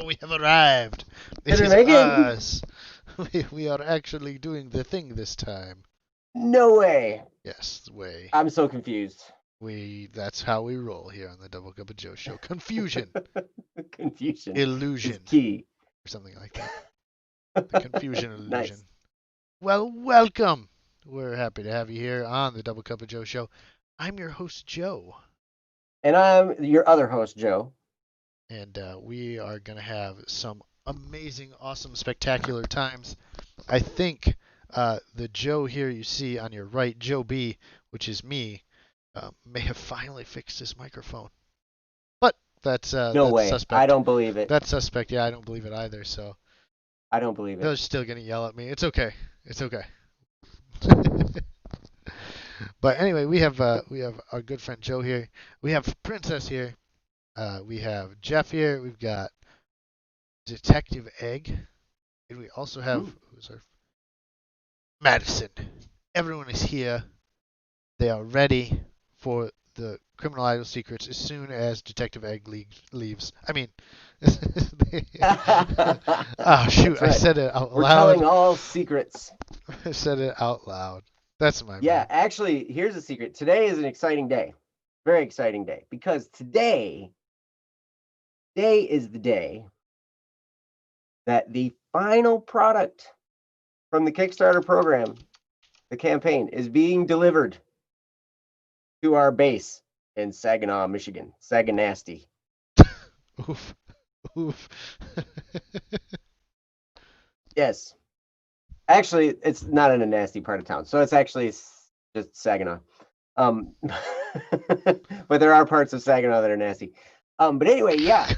We have arrived. It Senator is Megan? us. We are actually doing the thing this time. No way. Yes, way. I'm so confused. That's how we roll here on the Double Cup of Joe show. Confusion, Confusion is illusion, key. or something like that. The confusion Nice. illusion. Well, welcome. We're happy to have you here on the Double Cup of Joe show. I'm your host, Joe, And I'm your other host, Joe. and we are going to have some amazing, awesome, spectacular times. I think the Joe here you see on your right, Joe B, which is me, may have finally fixed his microphone. But No that's way. I suspect. don't believe it. That's suspect. Yeah, I don't believe it either. So I don't believe it. they're still gonna yell at me. It's okay. It's okay. But anyway, we have our good friend Joe here. We have Princess here. We have Jeff here. We've got Detective Egg, and we also have Mm. who's our Madison. Everyone is here. They are ready for the criminal idol secrets as soon as Detective Egg leaves. I mean, oh shoot! That's I right. said it out We're telling loud. all secrets. I said it out loud. That's my Yeah, bad. actually, here's a secret. Today is an exciting day. Very exciting day. Because today is the day that the final product from the Kickstarter program, the campaign, is being delivered to our base in Saginaw, Michigan. Saganasty. Oof, oof. Yes. Actually, it's not in a nasty part of town. So it's actually just Saginaw. But there are parts of Saginaw that are nasty. But anyway, yeah.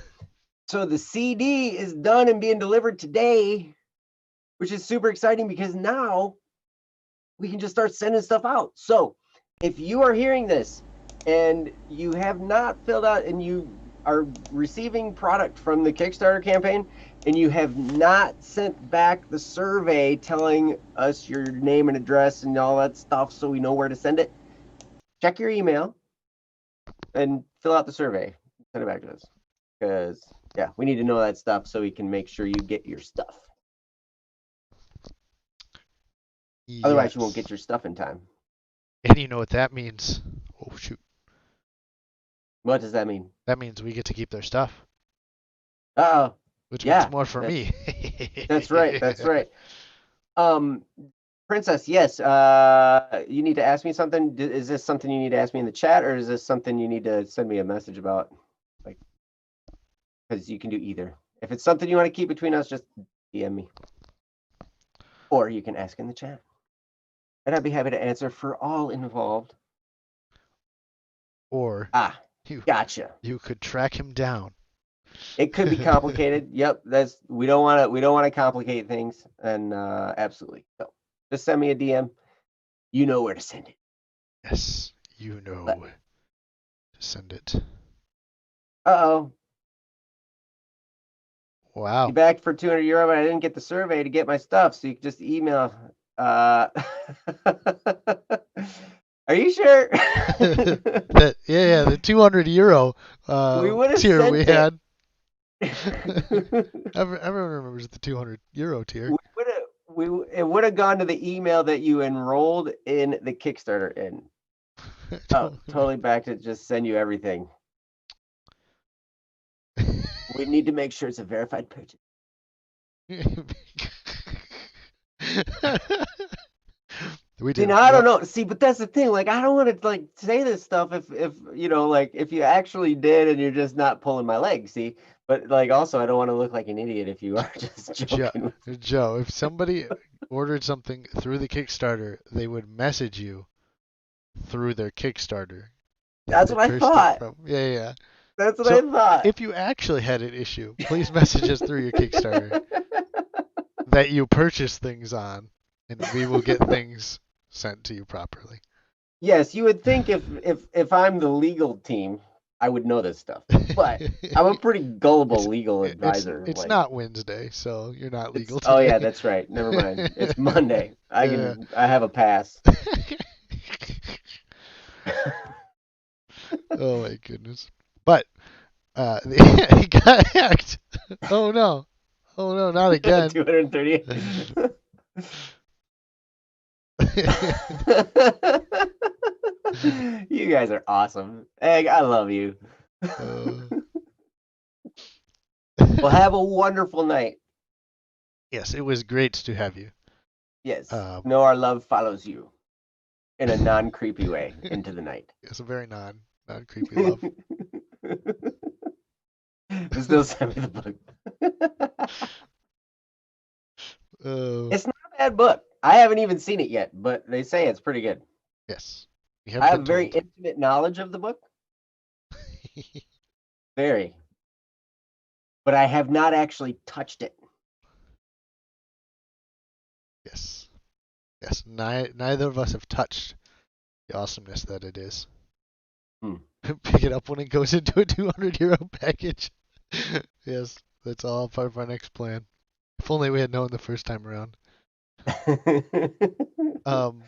So the CD is done and being delivered today, which is super exciting because now we can just start sending stuff out. So if you are hearing this and you have not filled out and you are receiving product from the Kickstarter campaign and you have not sent back the survey telling us your name and address and all that stuff so we know where to send it, check your email and fill out the survey. Send it back to us. Because, yeah, we need to know that stuff so we can make sure you get your stuff. Otherwise, you won't Yes. get your stuff in time. And you know what that means? Oh shoot. What does that mean? That means we get to keep their stuff, Uh-oh. which means Yeah, more for me. that's right. That's right. Um, Princess, yes. You need to ask me something. Is this something you need to ask me in the chat, or is this something you need to send me a message about? Like, because you can do either. If it's something you want to keep between us, just DM me, or you can ask in the chat, and I'd be happy to answer for all involved. Or Ah, you gotcha. you could track him down. It could be complicated. Yep, we don't want to complicate things, and absolutely. So just send me a DM. You know where to send it. Yes, you Let know. me. Send it. Uh-oh. You Wow. back for €200, but I didn't get the survey to get my stuff, so you can just email. Uh, are you sure? Yeah, the 200 euro We would have tier we sent it. had. Everyone remembers the 200 euro tier. It would have gone to the email that you enrolled in the Kickstarter in. Oh, totally back to just send you everything. We need to make sure it's a verified purchase. We See, do. now I don't Yep. know. See, but that's the thing. Like, I don't want to like say this stuff if you know, like if you actually did and you're just not pulling my leg. See, but like also I don't want to look like an idiot if you are just Joe, joking. Joe, if somebody ordered something through the Kickstarter, they would message you through their Kickstarter that That's they what I purchased it thought. from. Yeah, yeah, yeah. That's what I So thought. if you actually had an issue, please message us through your Kickstarter that you purchased things on, and we will get things sent to you properly. Yes, you would think if I'm the legal team, I would know this stuff. But I'm a pretty gullible it's legal it's advisor. it's Like not Wednesday, so you're not it's legal oh yeah, today. that's right. Never mind. It's Monday. Yeah. I have a pass. Oh my goodness. But He got hacked. Oh no. Oh no, not again. 230. You guys are awesome. Egg, I love you. Uh, Well, have a wonderful night. yes, it was great to have you. Yes. Um, Know our love follows you in a non-creepy way into the night. it's a very non creepy love. But still send me the book. uh, It's not a bad book. I haven't even seen it yet, but they say it's pretty good. yes, we I have have been very told. intimate knowledge of the book. Very. But I have not actually touched it. Yes, yes. Neither of us have touched the awesomeness that it is. Hmm. Pick it up when it goes into a 200 euro package. Yes, that's all part of our next plan. If only we had known the first time around. Um,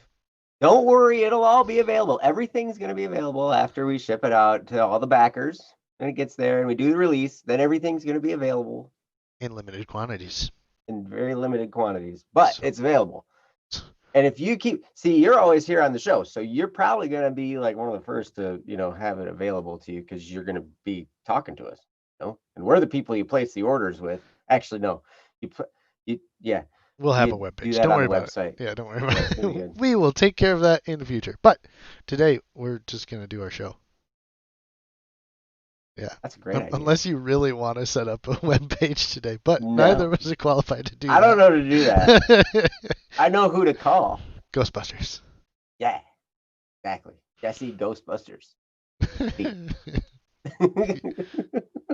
Don't worry, it'll all be available. Everything's going to be available after we ship it out to all the backers. And it gets there and we do the release, then everything's going to be available in limited quantities. in very limited quantities, but So, it's available. And if you you're always here on the show, so you're probably going to be like one of the first to, have it available to you because you're going to be talking to us, and we're the people you place the orders with. Actually, no, yeah, we'll have a you do webpage. that Don't on worry the about it. website. Yeah, don't worry Yeah, about it's going to be it. good. We will take care of that in the future. But today, we're just going to do our show. Yeah. That's a great idea. Unless you really want to set up a web page today. But No. neither of us are qualified to do I that. don't know to do that. I know who to call. Ghostbusters. Yeah, exactly. Jesse Ghostbusters.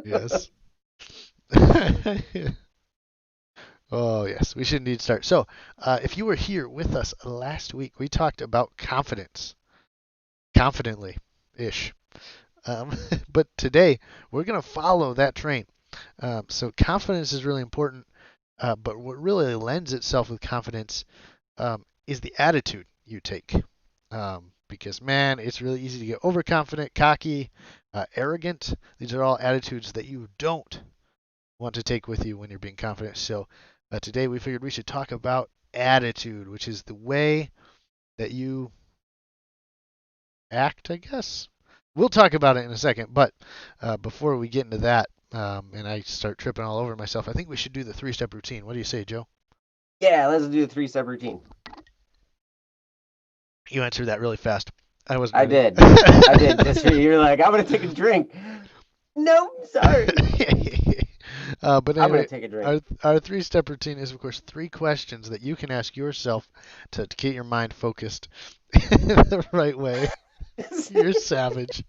Yes. Oh, yes. We should indeed start. So, if you were here with us last week, we talked about confidence. Confidently ish. But today, we're going to follow that train. So, confidence is really important. But what really lends itself with confidence is the attitude you take. Because, man, it's really easy to get overconfident, cocky, arrogant. These are all attitudes that you don't want to take with you when you're being confident. So, today we figured we should talk about attitude, which is the way that you act, I guess. We'll talk about it in a second, but before we get into that, and I start tripping all over myself, I think we should do the 3-step routine. What do you say, Joe? Yeah, let's do the 3-step routine. You answered that really fast. I wasn't I ready. did. I did. Just you're like, I'm gonna take a drink. No, sorry. But I'm gonna anyway, take a drink. our 3-step routine is, of course, 3 questions that you can ask yourself to get your mind focused in the right way. You're savage.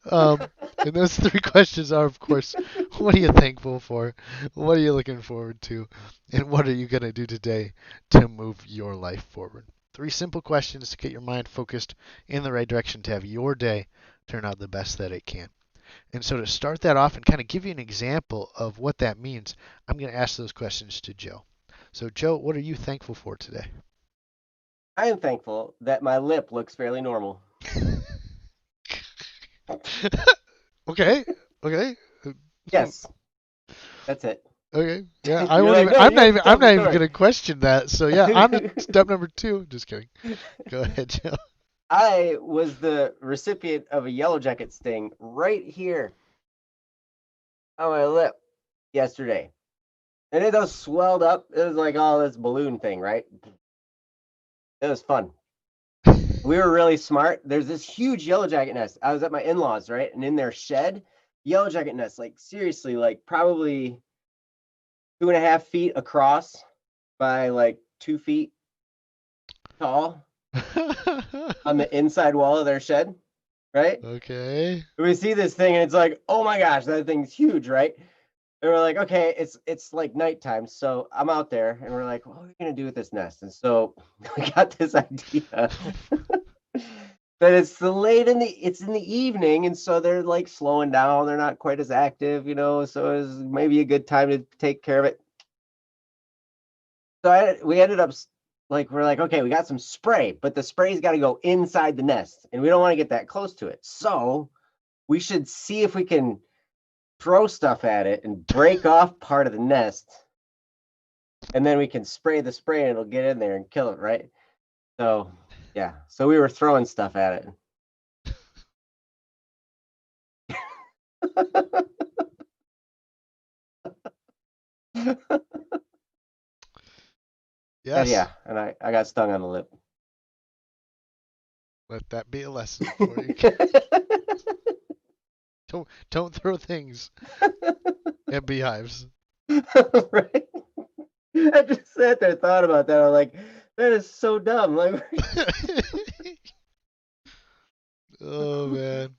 And those 3 questions are, of course, what are you thankful for? What are you looking forward to? And what are you going to do today to move your life forward? 3 simple questions to get your mind focused in the right direction to have your day turn out the best that it can. And so to start that off and kind of give you an example of what that means, I'm going to ask those questions to Joe. So, Joe, what are you thankful for today? I am thankful that my lip looks fairly normal. Okay. Okay. Yes, that's it. Okay. Yeah, I You're won't like, even. no, I'm you not have even. to tell I'm the not even story. going to question that. So yeah, on to step number 2. Just kidding. Go ahead, Joe. I was the recipient of a yellow jacket sting right here on my lip yesterday. And it was swelled up. It was like, oh, this balloon thing, right? It was fun. We were really smart. There's this huge yellow jacket nest. I was at my in-laws, right? And in their shed, yellow jacket nest, like seriously, like probably 2.5 feet across by like 2 feet tall on the inside wall of their shed, right? Okay. We see this thing and it's like, oh my gosh, that thing's huge, right? And we're like, okay, it's like nighttime, so I'm out there, and we're like, what are we gonna do with this nest? And so we got this idea that it's in the evening, and so they're like slowing down, they're not quite as active, so it's maybe a good time to take care of it. So we ended up like, we're like, okay, we got some spray, but the spray's got to go inside the nest, and we don't want to get that close to it. So we should see if we can throw stuff at it and break off part of the nest, and then we can spray the spray and it'll get in there and kill it, right? So yeah, so we were throwing stuff at it. And Yes. yeah, and I got stung on the lip. Let that be a lesson for you. Don't throw things at beehives. Right? I just sat there, thought about that. I'm like, that is so dumb. Like, Oh man.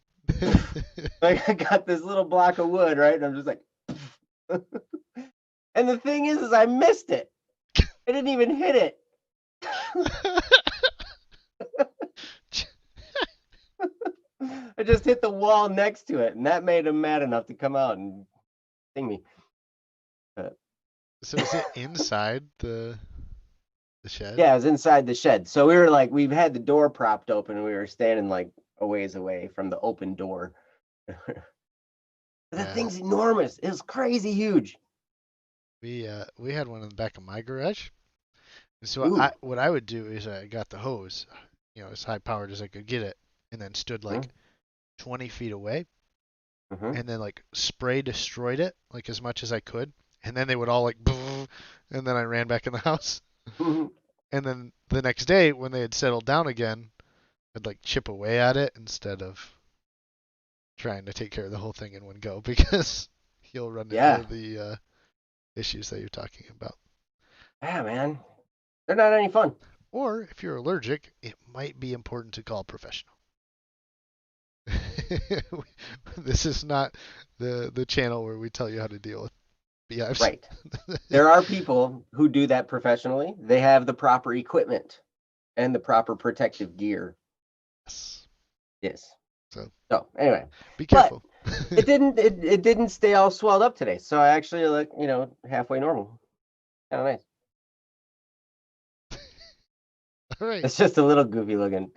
like I got this little block of wood, right? And I'm just like, and the thing is I missed it. I didn't even hit it. I just hit the wall next to it, and that made him mad enough to come out and sting me. But, So is it inside the shed? yeah, it was inside the shed. So we were like, we've had the door propped open, and we were standing like a ways away from the open door. The Yeah. thing's enormous. It was crazy huge. We had one in the back of my garage. And so Ooh. what I would do is I got the hose, as high powered as I could get it, and then stood like 20 feet away, Mm-hmm. and then like spray destroyed it like as much as I could, and then they would all like, and then I ran back in the house, Mm-hmm. and then the next day when they had settled down again, I'd like chip away at it instead of trying to take care of the whole thing in one go because you'll run into Yeah. the issues that you're talking about. Yeah, man. They're not any fun. Or if you're allergic, it might be important to call a professional. This is not the channel where we tell you how to deal with beehives. Right. There are people who do that professionally. They have the proper equipment and the proper protective gear. Yes. Yes. So So anyway, be but careful. it didn't stay all swelled up today. So I actually look, halfway normal. Kind of nice. All right. It's just a little goofy looking.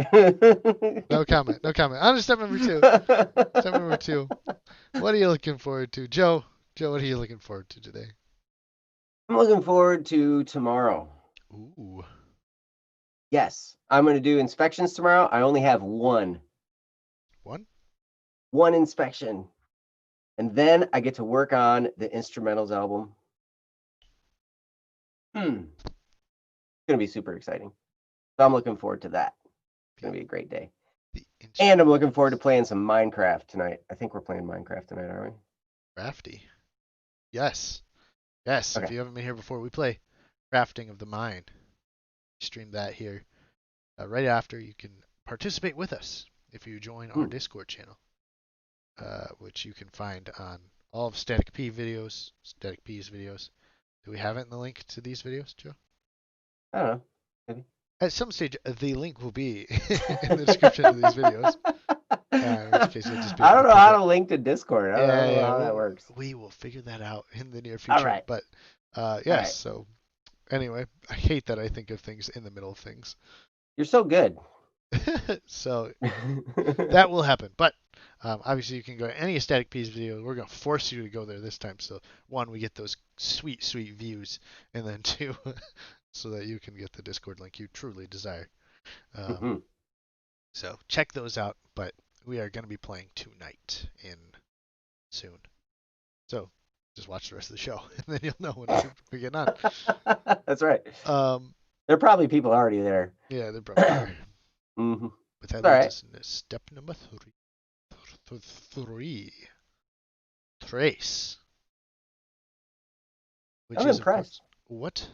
No comment. No comment. On to step number two. Step number two. What are you looking forward to, Joe? Joe, what are you looking forward to today? I'm looking forward to tomorrow. Ooh. Yes, I'm going to do inspections tomorrow. I only have one One? inspection. And then I get to work on the instrumentals album. It's going to be super exciting. So I'm looking forward to that. It's going to be a great day. And I'm looking forward to playing some Minecraft tonight. I think we're playing Minecraft tonight, aren't we? Crafty. Yes. Yes. Okay. If you haven't been here before, we play Crafting of the Mind. Stream that here. Right after, you can participate with us if you join our Discord channel, which you can find on all of Static P's videos. Do we have it in the link to these videos, Joe? I don't know. Maybe. At some stage, the link will be in the description of these videos. In which case, you'll just be I able don't to know click how it. to link to Discord. I don't know how that works. We will figure that out in the near All future. right. But yes, right. so anyway, I hate that I think of things in the middle of things. You're so good. So that will happen. But obviously, you can go to any of Static P's video. We're going to force you to go there this time. So, one, we get those sweet, sweet views. And then, two, so that you can get the Discord link you truly desire. So, check those out. But we are going to be playing tonight in soon. So, just watch the rest of the show. And then you'll know when we're getting on. That's right. There are probably people already there. Yeah, they're probably there. But that leads us into step number three. Trace. Which I'm is, impressed. What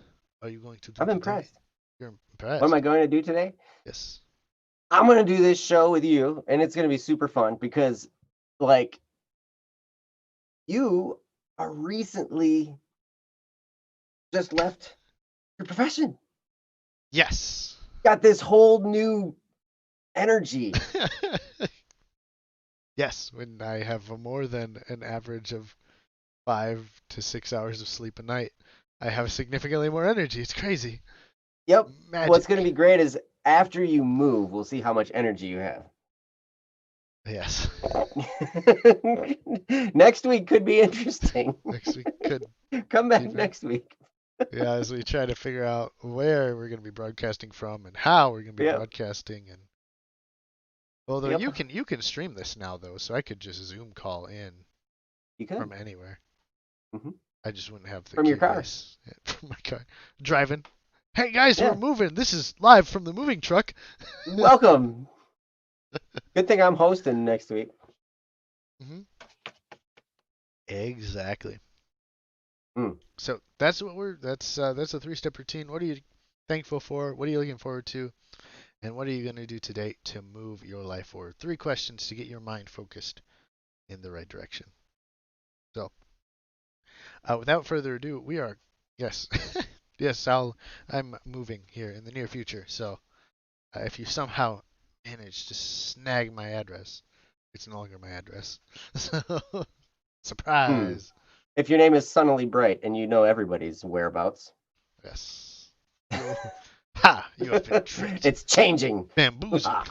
are you going to do I'm today? impressed. You're impressed. What am I going to do today? Yes. I'm going to do this show with you, and it's going to be super fun because, like, you are recently just left your profession. Yes. Got this whole new energy. Yes, when I have more than an average of 5 to 6 hours of sleep a night, I have significantly more energy. It's crazy. Yep. Magic. What's going to be great is after you move, we'll see how much energy you have. Yes. Next week could be interesting. Next week could Come be back very. next week. Yeah, as we try to figure out where we're going to be broadcasting from and how we're going to be Yep. broadcasting. And although Yep. you can stream this now though, so I could just Zoom call in You could. from anywhere. Hmm. I just wouldn't have the From your car. capabilities from my car. Driving. Hey guys, we're Yeah. moving. This is live from the moving truck. Welcome. Good thing I'm hosting next week. Hmm. Exactly. Mm. So that's a three-step routine. What are you thankful for? What are you looking forward to? And what are you going to do today to move your life forward? Three questions to get your mind focused in the right direction. So, without further ado, we are yes, yes. I'm moving here in the near future. So, if you somehow manage to snag my address, it's no longer my address. So, Hmm. surprise. If your name is Sunnily Bright and you know everybody's whereabouts, Yes. You, ha! You have been tricked, it's changing. bamboozled.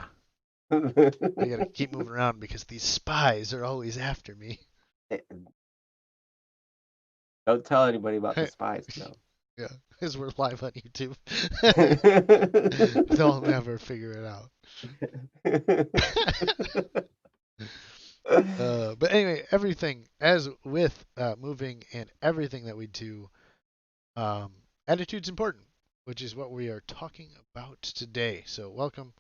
I gotta keep moving around because these spies are always after me. Don't tell anybody about the spies, Joe. Yeah, because we're live on YouTube. They'll never figure it out. But anyway, everything as with moving and everything that we do, um, attitude's important, which is what we are talking about today. So welcome,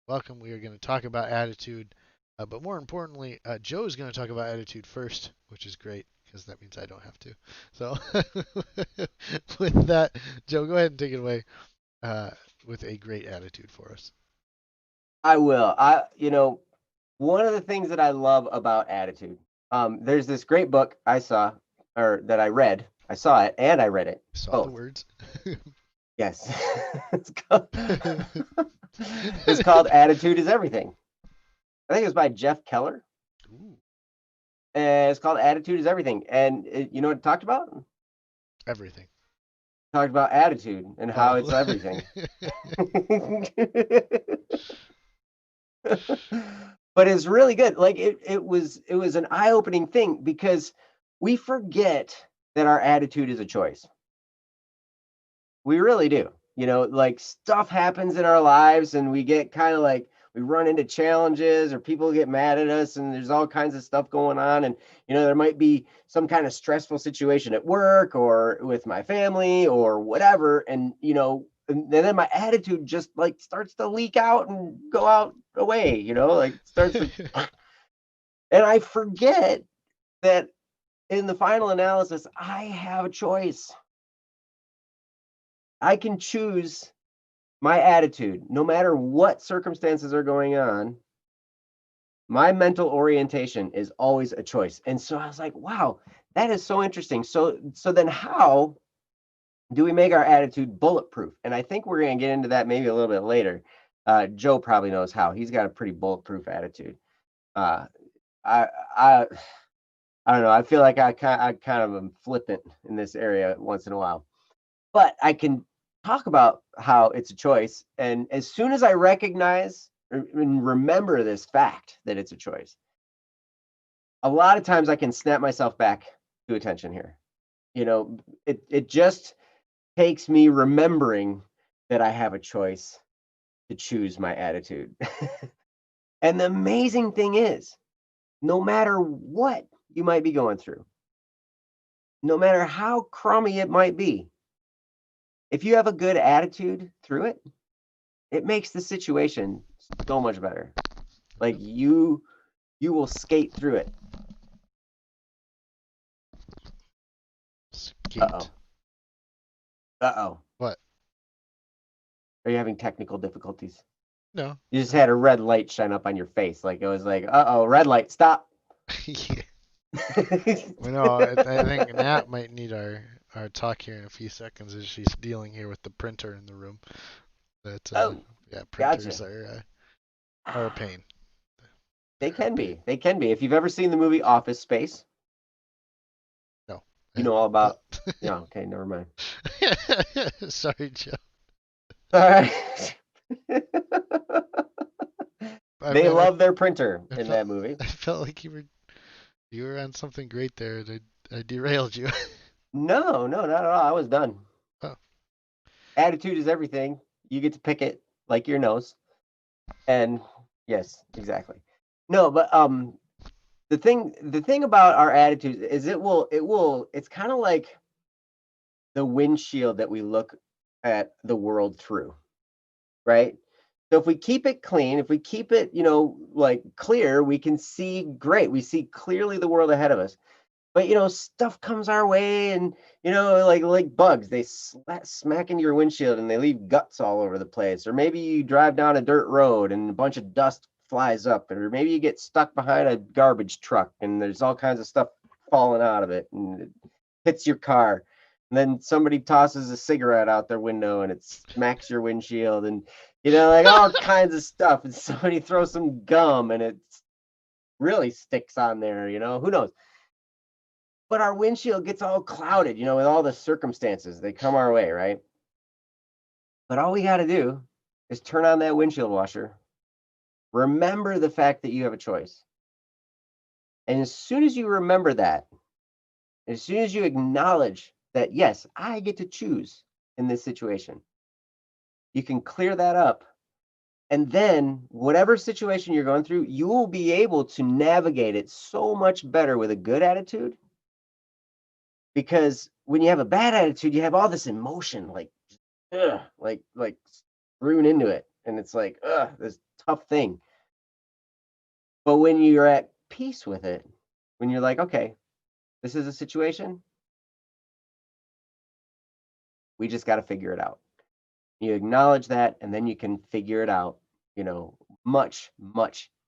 welcome. We are going to talk about attitude, but more importantly, Joe is going to talk about attitude first, which is great because that means I don't have to. So with that, Joe, go ahead and take it away with a great attitude for us. I will. One of the things that I love about attitude, there's this great book I saw, or that I read. I saw it and I read it Saw the both. words. Yes. it's called, it's called Attitude is Everything. I think it was by Jeff Keller. Ooh, And it's called Attitude is Everything. And you know what it talked about? It everything. talked about attitude and how Oh. it's everything. But it's really good. Like it was an eye-opening thing because we forget that our attitude is a choice. We really do. Like stuff happens in our lives and we get kind of like we run into challenges or people get mad at us and there's all kinds of stuff going on. And there might be some kind of stressful situation at work or with my family or whatever. And then my attitude just like starts to leak out and go out away, like starts to, and I forget that in the final analysis, I have a choice. I can choose my attitude, no matter what circumstances are going on. My mental orientation is always a choice. And so I was like, wow, that is so interesting. So then how do we make our attitude bulletproof? And I think we're going to get into that maybe a little bit later. Joe probably knows how. He's got a pretty bulletproof attitude. Uh, I, I, I don't know. I feel like I kind of am flippant in this area once in a while, but I can talk about how it's a choice. And as soon as I recognize and remember this fact that it's a choice, a lot of times I can snap myself back to attention here. It just takes me remembering that I have a choice to choose my attitude. And the amazing thing is, no matter what you might be going through, no matter how crummy it might be, if you have a good attitude through it, it makes the situation so much better. Like Yep. you will skate through it. Uh-oh. Skate. Uh-oh. What? Are you having technical difficulties? No. You just No. had a red light shine up on your face. Like it was like, uh-oh, red light, stop. Yeah. Well, no, I think Nat might need our talk here in a few seconds as she's dealing here with the printer in the room. That Oh, yeah, gotcha. printers are a pain. They They're a can pain. be. They can be. If you've ever seen the movie Office Space, No, I you know haven't. all But about. Yeah, okay, never mind. sorry, Joe. All right. I They mean, love their printer I in felt that movie. I felt like you were on something great there, and I derailed you. No, no, not at all. I was done. Oh, Attitude is everything. You get to pick it like your nose. And yes, exactly. No, but the thing about our attitudes is it's kind of like the windshield that we look at the world through, right? So if we keep it clean, if we keep it, like clear, we can see great. We see clearly the world ahead of us. But stuff comes our way, and like bugs, they smack into your windshield and they leave guts all over the place. Or maybe you drive down a dirt road and a bunch of dust flies up, or maybe you get stuck behind a garbage truck and there's all kinds of stuff falling out of it and it hits your car. And then somebody tosses a cigarette out their window and it smacks your windshield, and like all kinds of stuff. And somebody throws some gum and it really sticks on there, who knows? But our windshield gets all clouded, with all the circumstances they come our way, right? But all we got to do is turn on that windshield washer, remember the fact that you have a choice. And as soon as you remember that, as soon as you acknowledge that, yes, I get to choose in this situation, you can clear that up. And then, whatever situation you're going through, you will be able to navigate it so much better with a good attitude. Because when you have a bad attitude, you have all this emotion, like like screwing into it, and it's like this tough thing. But when you're at peace with it, when you're like, okay, this is a situation, we just got to figure it out. You acknowledge that, and then you can figure it out, you know, much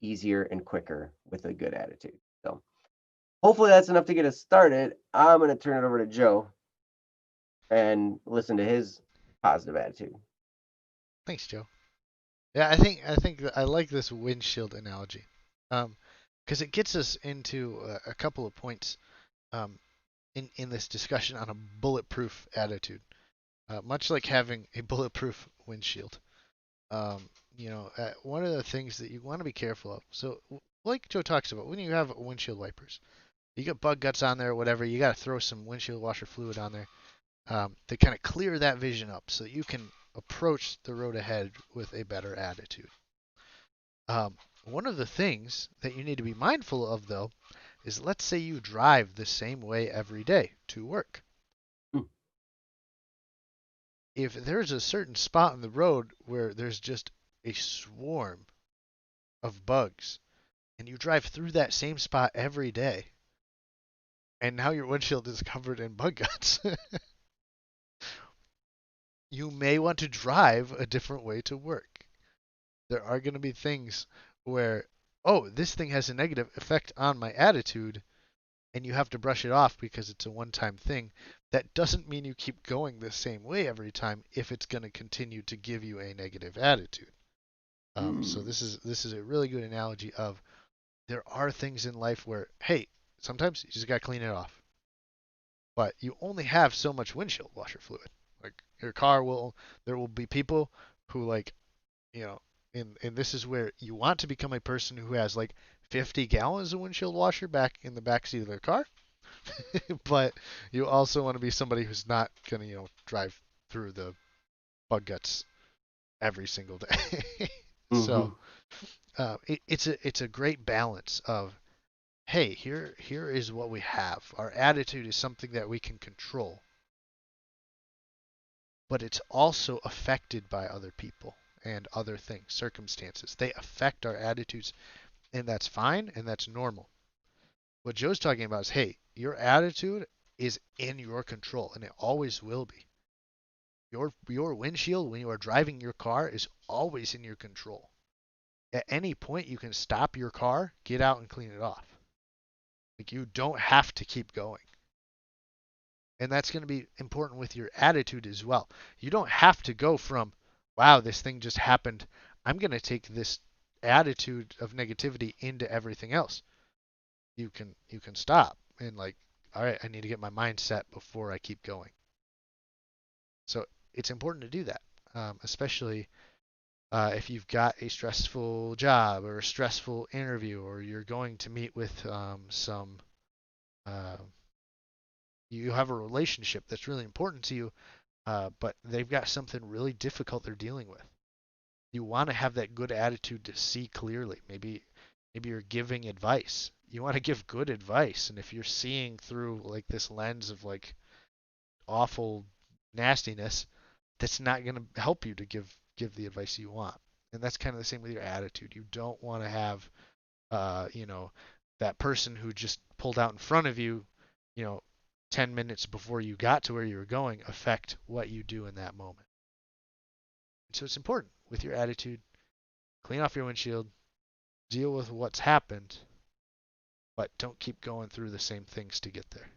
easier and quicker with a good attitude. So hopefully that's enough to get us started. I'm going to turn it over to Joe and listen to his positive attitude. thanks, Joe. Yeah, I think that I like this windshield analogy, um, because it gets us into a couple of points, um, in this discussion on a bulletproof attitude, much like having a bulletproof windshield. One of the things that you want to be careful of. So, like Joe talks about, when you have windshield wipers, you get bug guts on there or whatever, you got to throw some windshield washer fluid on there, to kind of clear that vision up so you can approach the road ahead with a better attitude. One of the things that you need to be mindful of, though, is let's say you drive the same way every day to work. Hmm. If there's a certain spot on the road where there's just a swarm of bugs, and you drive through that same spot every day, and now your windshield is covered in bug guts, you may want to drive a different way to work. There are going to be things where, oh, this thing has a negative effect on my attitude, and you have to brush it off because it's a one-time thing. That doesn't mean you keep going the same way every time if it's going to continue to give you a negative attitude. So Hmm. this is a really good analogy of, there are things in life where, hey, sometimes you just got to clean it off, but you only have so much windshield washer fluid. Like, your car will, there will be people who, like, you know, and this is where you want to become a person who has like 50 gallons of windshield washer back in the back seat of their car, but you also want to be somebody who's not gonna, drive through the bug guts every single day. So, Hmm. it's a great balance of, hey, here is what we have. Our attitude is something that we can control, but it's also affected by other people and other things, circumstances. They affect our attitudes, and that's fine and that's normal. What Joe's talking about is, hey, your attitude is in your control, and it always will be. Your windshield when you are driving your car is always in your control. At any point, you can stop your car, get out, and clean it off. Like, you don't have to keep going. And that's going to be important with your attitude as well. You don't have to go from, wow, this thing just happened, I'm going to take this attitude of negativity into everything else. You can stop and, like, all right, I need to get my mind set before I keep going. So it's important to do that, especially if you've got a stressful job or a stressful interview, or you're going to meet with uh, you have a relationship that's really important to you, but they've got something really difficult they're dealing with. You want to have that good attitude to see clearly. Maybe you're giving advice. You want to give good advice, and if you're seeing through like this lens of like awful nastiness, that's not going to help you to give the advice you want. And that's kind of the same with your attitude. You don't want to have you know, that person who just pulled out in front of you, you know, 10 minutes before you got to where you were going affect what you do in that moment. So it's important with your attitude, clean off your windshield, deal with what's happened, but don't keep going through the same things to get there.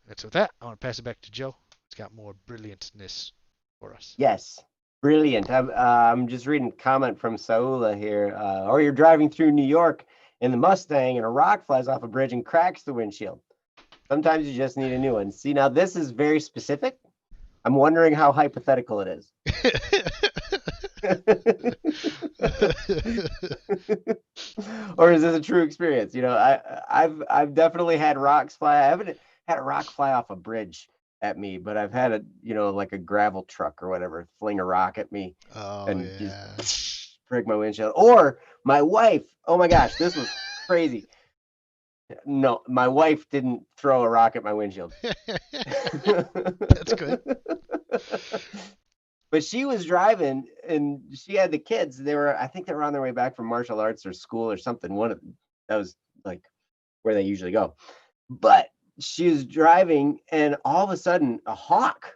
And so with that, I want to pass it back to Joe. He's got more brilliantness for us. Yes. Brilliant. I'm just reading a comment from Saula here. Or you're driving through New York in the Mustang and a rock flies off a bridge and cracks the windshield. Sometimes you just need a new one. See, now this is very specific. I'm wondering how hypothetical it is. Or is this a true experience? You know, I've definitely had rocks fly. I haven't had a rock fly off a bridge at me, but I've had like a gravel truck or whatever fling a rock at me Oh and yeah. just break my windshield. Or my wife, oh my gosh, this was crazy. No, my wife didn't throw a rock at my windshield. That's good. But she was driving and she had the kids. I think they were on their way back from martial arts or school or something. That was like where they usually go. But she was driving and all of a sudden a hawk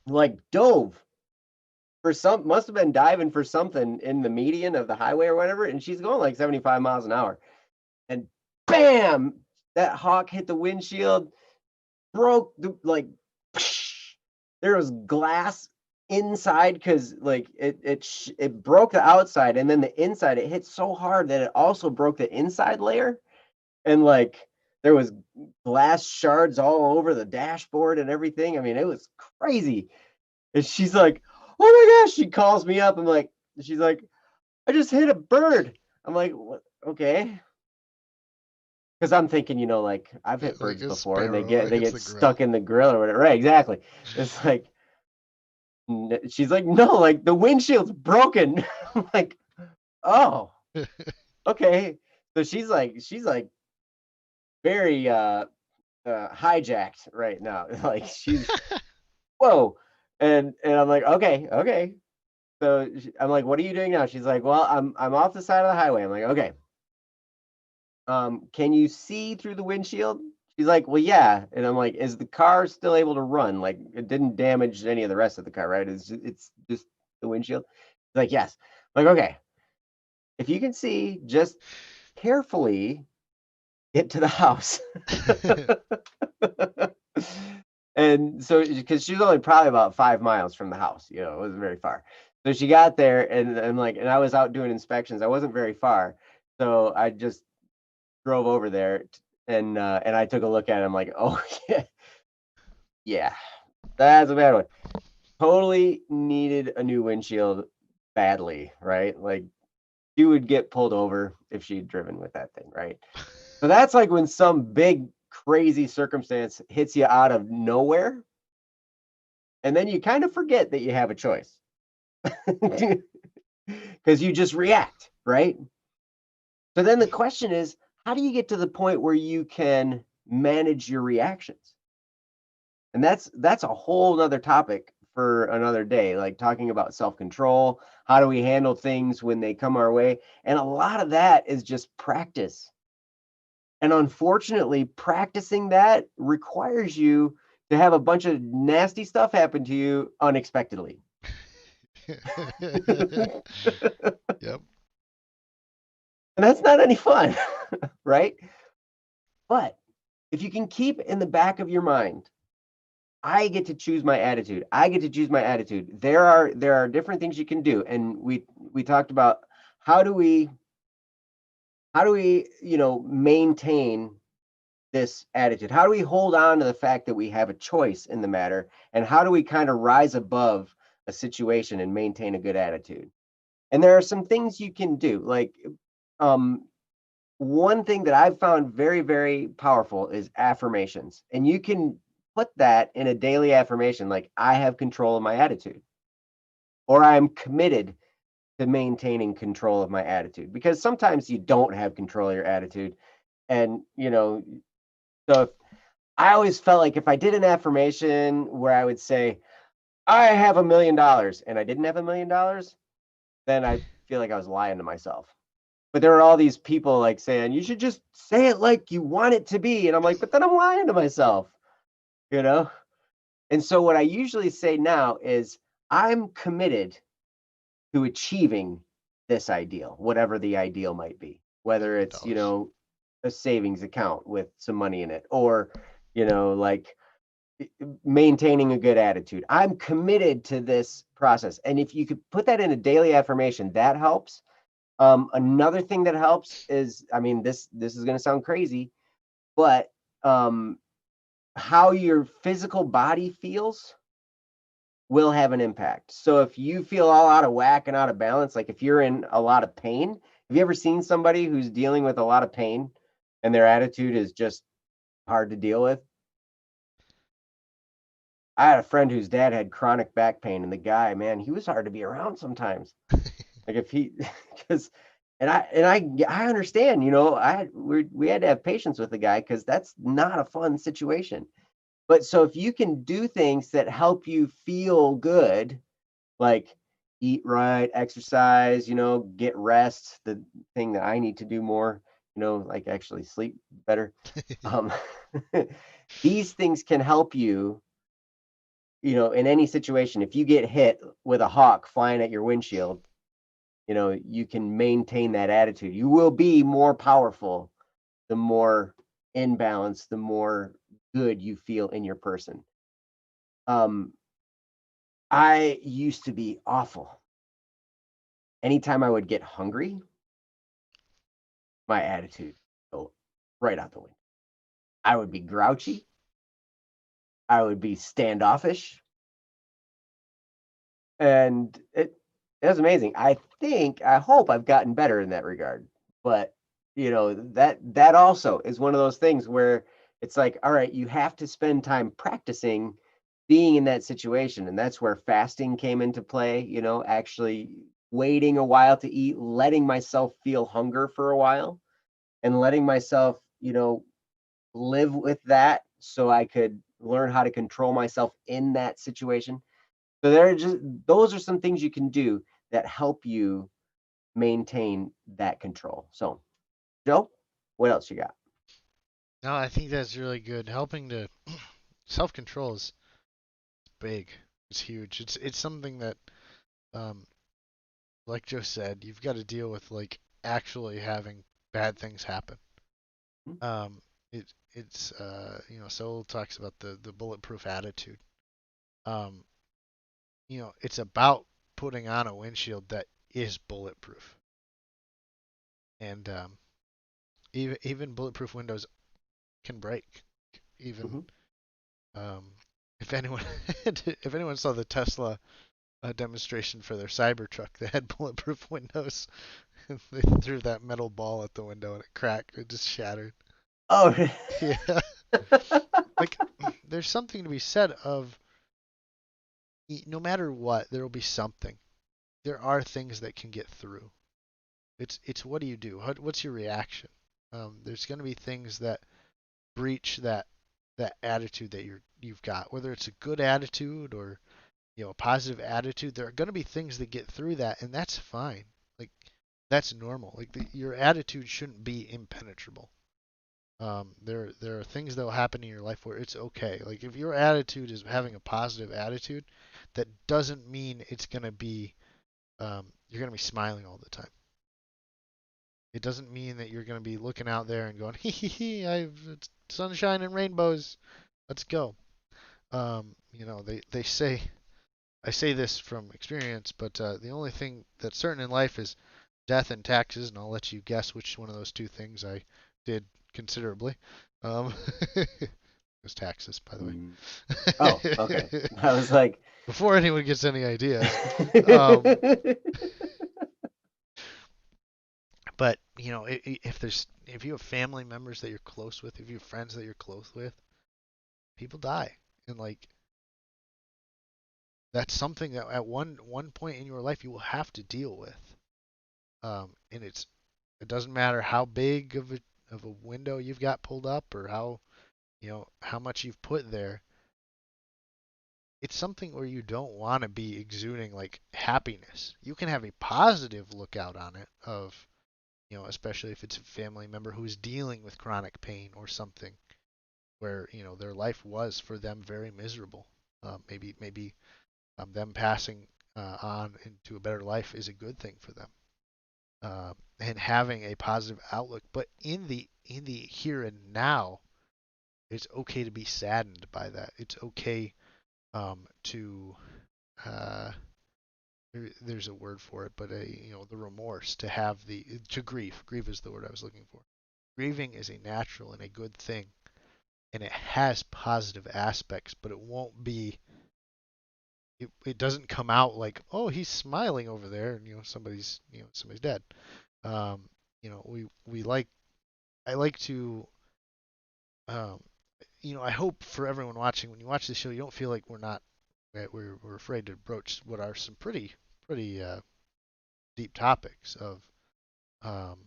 like dove must have been diving for something in the median of the highway or whatever. And she's going like 75 miles an hour. And bam, that hawk hit the windshield, broke there was glass inside because like it broke the outside, and then the inside it hit so hard that it also broke the inside layer, and like there was glass shards all over the dashboard and everything. I mean, it was crazy. And she's like, oh my gosh, she calls me up. She's like, I just hit a bird. I'm like, what? Okay. Because I'm thinking, like I've hit Like birds a before and they sparrow get that they hits get the grill. stuck in the grill or whatever. Right, exactly. It's like she's like, no, like the windshield's broken. I'm like, oh, okay. So she's like very hijacked right now. Like she's whoa. And I'm like, okay. So I'm like, what are you doing now? She's like, well, I'm off the side of the highway. I'm like, okay. Can you see through the windshield? She's like, well, yeah. And I'm like, is the car still able to run? Like, it didn't damage any of the rest of the car, right? It's just the windshield. She's like, yes. I'm like, okay. If you can see, just carefully get to the house. And so, because she's only probably about 5 miles from the house, it wasn't very far. So she got there, and and I was out doing inspections. I wasn't very far, so I just drove over there and I took a look at it. I'm like, oh yeah, that's a bad one. Totally needed a new windshield badly, right? Like she would get pulled over if she'd driven with that thing, right? So that's like when some big crazy circumstance hits you out of nowhere, and then you kind of forget that you have a choice because you just react, right? So then the question is, how do you get to the point where you can manage your reactions? And that's a whole other topic for another day, like talking about self-control. How do we handle things when they come our way? And a lot of that is just practice. And unfortunately, practicing that requires you to have a bunch of nasty stuff happen to you unexpectedly. And Yep. that's not any fun, right? But if you can keep in the back of your mind, I get to choose my attitude. I get to choose my attitude. There are different things you can do, and we talked about how do we maintain this attitude? How do we hold on to the fact that we have a choice in the matter, and how do we kind of rise above a situation and maintain a good attitude. And there are some things you can do. Like um, one thing that I've found very, very powerful is affirmations. And you can put that in a daily affirmation, like I have control of my attitude, or I'm committed to maintaining control of my attitude. Because sometimes you don't have control of your attitude. And, so if I always felt like if I did an affirmation where I would say, I have $1 million and I didn't have $1 million, then I feel like I was lying to myself. But there are all these people like saying, you should just say it like you want it to be. And I'm like, but then I'm lying to myself, you know? And so what I usually say now is, I'm committed to achieving this ideal, whatever the ideal might be, That whether it's, $1. a savings account with some money in it, or, like maintaining a good attitude. I'm committed to this process. And if you could put that in a daily affirmation, that helps. Another thing that helps is, I mean, this is going to sound crazy, but how your physical body feels will have an impact. So if you feel all out of whack and out of balance, like if you're in a lot of pain, have you ever seen somebody who's dealing with a lot of pain and their attitude is just hard to deal with? I had a friend whose dad had chronic back pain, and the guy, man, he was hard to be around sometimes. Like if he, because, and I understand, we had to have patience with the guy because that's not a fun situation. But so if you can do things that help you feel good, like eat right, exercise, get rest, the thing that I need to do more, like actually sleep better. Um, these things can help you, in any situation. If you get hit with a hawk flying at your windshield, you can maintain that attitude. You will be more powerful the more in balance, the more good you feel in your person. Um, I used to be awful. Anytime I would get hungry, my attitude go right out the window. I would be grouchy. I would be standoffish, and it was amazing. I hope I've gotten better in that regard. But that also is one of those things where it's like, all right, you have to spend time practicing being in that situation, and that's where fasting came into play. Actually waiting a while to eat, letting myself feel hunger for a while, and letting myself, live with that so I could learn how to control myself in that situation. So those are some things you can do that help you maintain that control. So, Joe, what else you got? No, I think that's really good. Helping to self-control is big. It's huge. It's something that, um, like Joe said, you've got to deal with like actually having bad things happen. Hmm. Soul talks about the bulletproof attitude. Um, it's about putting on a windshield that is bulletproof, and even bulletproof windows can break. Even Hmm. um, if anyone if anyone saw the Tesla demonstration for their Cybertruck, they had bulletproof windows. They threw that metal ball at the window and it cracked. It just shattered. Oh, Yeah, like there's something to be said of no matter what, there will be something. There are things that can get through. It's what do you do? What's your reaction? There's going to be things that breach that attitude that you've got, whether it's a good attitude or a positive attitude. There are going to be things that get through that, and that's fine. Like that's normal. Like your attitude shouldn't be impenetrable. There are things that will happen in your life where it's okay. Like if your attitude is having a positive attitude, that doesn't mean it's gonna be you're gonna be smiling all the time. It doesn't mean that you're gonna be looking out there and going hee hee hee. It's sunshine and rainbows. Let's go. They say I say this from experience, but the only thing that's certain in life is death and taxes, and I'll let you guess which one of those two things I did considerably. Um, it was taxes, by the oh, okay. way. I was like, before anyone gets any ideas. Um, but if you have family members that you're close with, if you have friends that you're close with, people die, and like that's something that at one point in your life you will have to deal with. And it doesn't matter how big of a window you've got pulled up or how much you've put there. It's something where you don't want to be exuding like happiness. You can have a positive lookout on it of, especially if it's a family member who's dealing with chronic pain or something where, their life was for them very miserable. Maybe them passing on into a better life is a good thing for them. And having a positive outlook. But in the here and now, it's okay to be saddened by that. It's okay to there's a word for it, but the remorse, to grieve. Grieve is the word I was looking for. Grieving is a natural and a good thing, and it has positive aspects, but it won't be. It doesn't come out like, oh, he's smiling over there, and somebody's dead. Um, we like I like to um, I hope for everyone watching, when you watch the show, you don't feel like we're afraid to broach what are some pretty deep topics of um,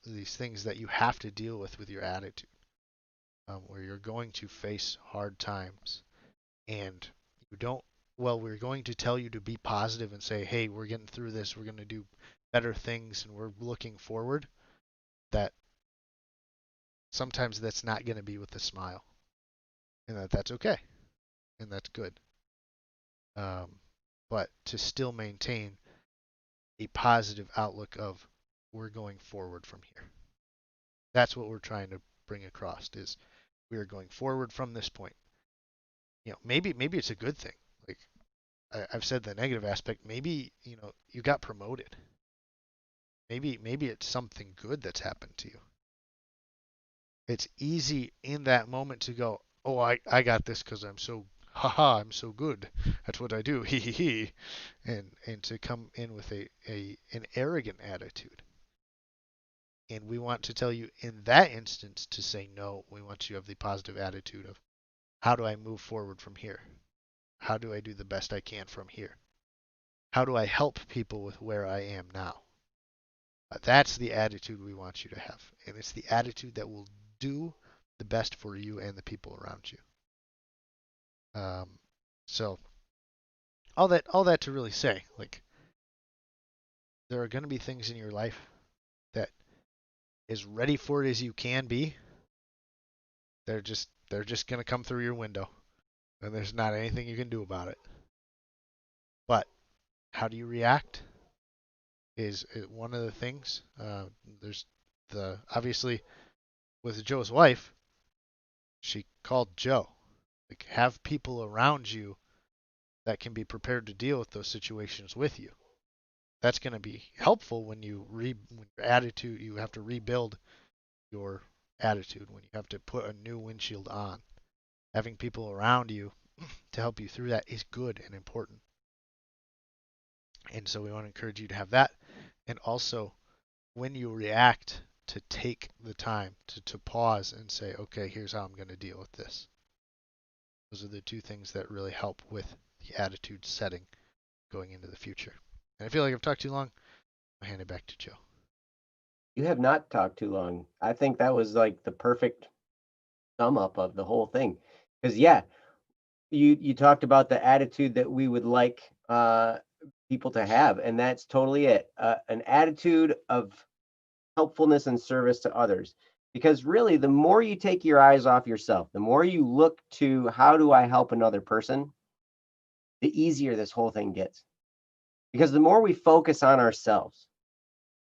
these things that you have to deal with your attitude, where you're going to face hard times, and you don't. Well, we're going to tell you to be positive and say, hey, we're getting through this. We're going to do better things, and we're looking forward. That sometimes that's not going to be with a smile, and that's okay, and that's good. Um, but to still maintain a positive outlook of we're going forward from here. That's what we're trying to bring across is we are going forward from this point. Maybe it's a good thing. Like I've said the negative aspect, maybe, you got promoted. Maybe it's something good that's happened to you. It's easy in that moment to go, "Oh, I got this because I'm so haha, I'm so good. That's what I do." Hee hee hee. And to come in with an arrogant attitude. And we want to tell you in that instance to say no. We want you to have the positive attitude of how do I move forward from here? How do I do the best I can from here? How do I help people with where I am now? That's the attitude we want you to have. And it's the attitude that will do the best for you and the people around you. So all that to really say, like there are going to be things in your life that as ready for it as you can be, they're just going to come through your window, and there's not anything you can do about it. But how do you react is one of the things. There's the obviously with Joe's wife, she called Joe. Like have people around you that can be prepared to deal with those situations with you. That's going to be helpful when when your attitude, you have to rebuild your attitude, when you have to put a new windshield on. Having people around you to help you through that is good and important. And so we want to encourage you to have that. And also, when you react, to take the time to pause and say, okay, here's how I'm going to deal with this. Those are the two things that really help with the attitude setting going into the future. And I feel like I've talked too long. I'll hand it back to Joe. You have not talked too long. I think that was like the perfect sum up of the whole thing. Because yeah, you talked about the attitude that we would like people to have, and that's totally it. An attitude of helpfulness and service to others. Because really, the more you take your eyes off yourself, the more you look to how do I help another person, the easier this whole thing gets. Because the more we focus on ourselves,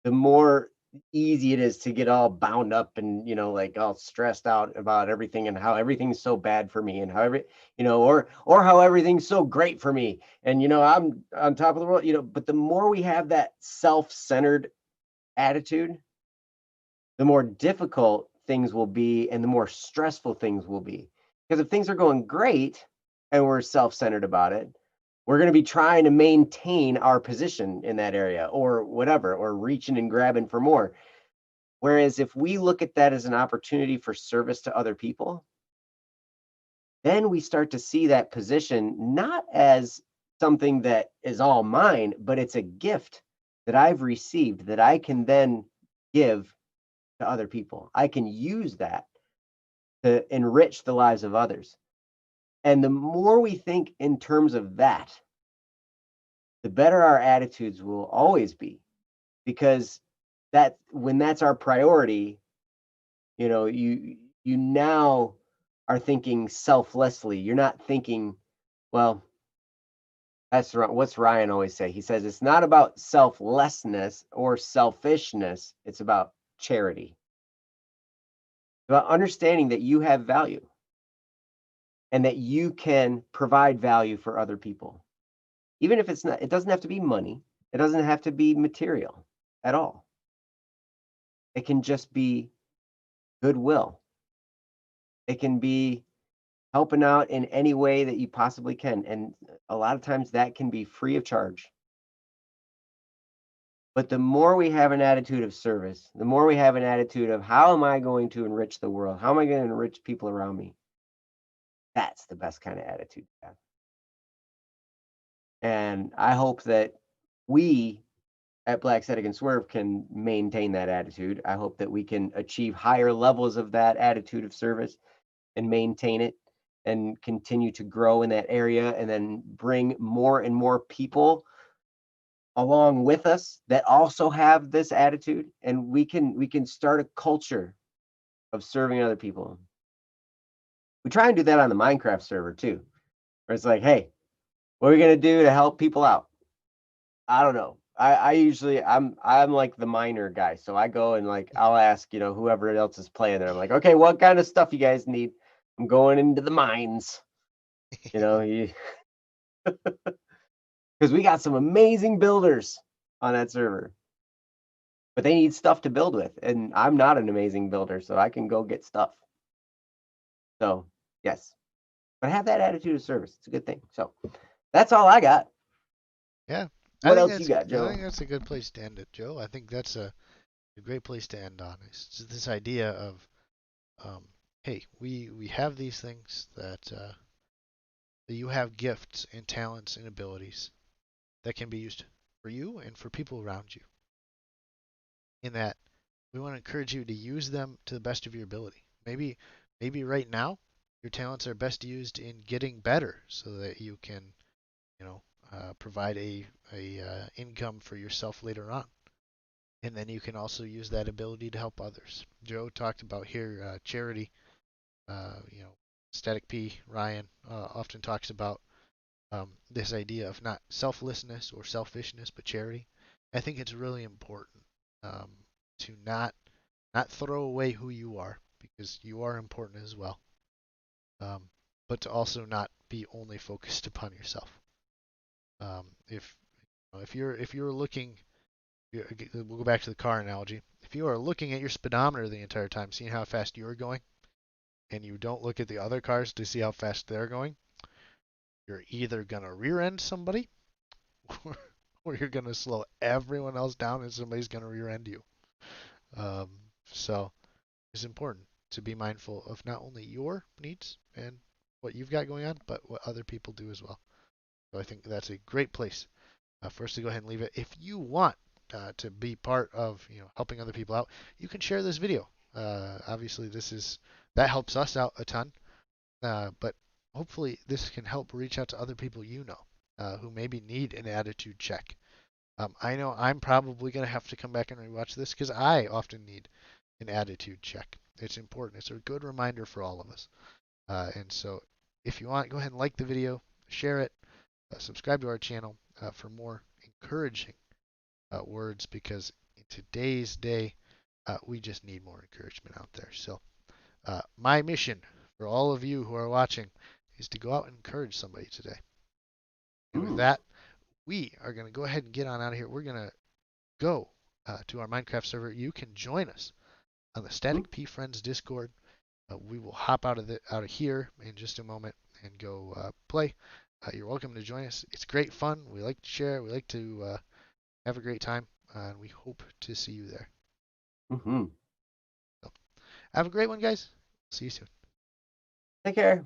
the more easy it is to get all bound up and like all stressed out about everything and how everything's so bad for me and how or how everything's so great for me and I'm on top of the world. But the more we have that self-centered attitude, the more difficult things will be and the more stressful things will be. Because if things are going great, and we're self-centered about it, we're going to be trying to maintain our position in that area or whatever, or reaching and grabbing for more. Whereas if we look at that as an opportunity for service to other people, then we start to see that position not as something that is all mine, but it's a gift that I've received that I can then give to other people. I can use that to enrich the lives of others. And the more we think in terms of that, the better our attitudes will always be, because that when that's our priority, you now are thinking selflessly. You're not thinking, well, that's right. What's Ryan always say? He says it's not about selflessness or selfishness, it's about charity. It's about understanding that you have value and that you can provide value for other people. Even if it's not, it doesn't have to be money, it doesn't have to be material at all. It can just be goodwill. It can be helping out in any way that you possibly can. And a lot of times that can be free of charge. But the more we have an attitude of service, the more we have an attitude of how am I going to enrich the world? How am I going to enrich people around me? That's the best kind of attitude to have. And I hope that we at Black Static and Swerve can maintain that attitude. I hope that we can achieve higher levels of that attitude of service and maintain it and continue to grow in that area, and then bring more and more people along with us that also have this attitude, and we can start a culture of serving other people. We try and do that on the Minecraft server too, where it's like, hey, what are we gonna do to help people out? I don't know. I usually I'm like the miner guy, so I go and like I'll ask whoever else is playing there. I'm like, okay, what kind of stuff you guys need? I'm going into the mines. Because we got some amazing builders on that server, but they need stuff to build with, and I'm not an amazing builder, so I can go get stuff. So yes, but have that attitude of service. It's a good thing. So that's all I got. Yeah, What else you got, I Joe? think that's a good place to end it, Joe. I think that's a great place to end on. It's just this idea of, um, hey, we have these things that you have gifts and talents and abilities that can be used for you and for people around you. In that, we want to encourage you to use them to the best of your ability. Maybe right now your talents are best used in getting better so that you can, you know, provide a income for yourself later on. And then you can also use that ability to help others. Joe talked about here charity. You know, Static P Ryan often talks about this idea of not selflessness or selfishness, but charity. I think it's really important um, to not throw away who you are, because you are important as well, um, but to also not be only focused upon yourself. If you're looking, we'll go back to the car analogy. If you are looking at your speedometer the entire time, seeing how fast you're going, and you don't look at the other cars to see how fast they're going, you're either gonna rear end somebody, or, or you're gonna slow everyone else down, and somebody's gonna rear end you. Um, so it's important to be mindful of not only your needs and what you've got going on, but what other people do as well. So I think that's a great place for us to go ahead and leave it. If you want to be part of helping other people out, you can share this video. Obviously, that helps us out a ton, but hopefully this can help reach out to other people who maybe need an attitude check. I know I'm probably going to have to come back and rewatch this because I often need an attitude check. It's important. It's a good reminder for all of us. And so if you want, go ahead and like the video, share it, subscribe to our channel for more encouraging words, because in today's day, we just need more encouragement out there. So my mission for all of you who are watching is to go out and encourage somebody today. And with Mm. that, we are going to go ahead and get on out of here. We're going to go to our Minecraft server. You can join us on the Mm. Static P Friends Discord. We will hop out of here in just a moment, and go play, you're welcome to join us. It's great fun. We like to share. We like to have a great time, and we hope to see you there. Hmm. So, have a great one, guys. See you soon. Take care.